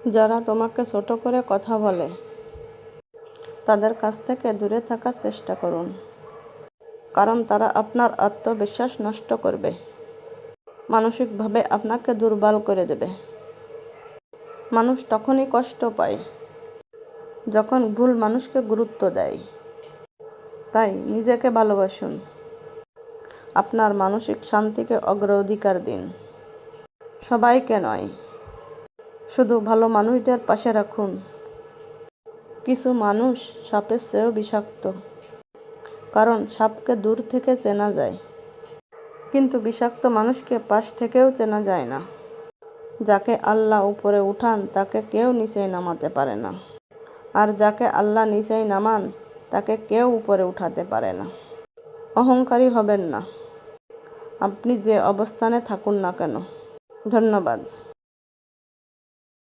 যারা তোমাকে ছোট করে কথা বলে তাদের কাছ থেকে দূরে থাকার চেষ্টা করুন, কারণ তারা আপনার আত্মবিশ্বাস নষ্ট করবে, মানসিকভাবে আপনাকে দুর্বল করে দেবে। মানুষ তখনই কষ্ট পায় যখন ভুল মানুষকে গুরুত্ব দেয়। তাই নিজেকে ভালোবাসুন, আপনার মানসিক শান্তিকে অগ্রাধিকার দিন। সবাইকে নয়, শুধু ভালো মানুষদের পাশে রাখুন। কিছু মানুষ সাপের চেয়েও বিষাক্ত, কারণ সাপকে দূর থেকে চেনা যায়, কিন্তু বিষাক্ত মানুষকে পাশ থেকেও চেনা যায় না। যাকে আল্লাহ উপরে উঠান তাকে কেউ নিচে নামাতে পারে না, আর যাকে আল্লাহ নিচে নামান তাকে কেউ উপরে উঠাতে পারে না। অহংকারী হবেন না, আপনি যে অবস্থানে থাকুন না কেন। ধন্যবাদ।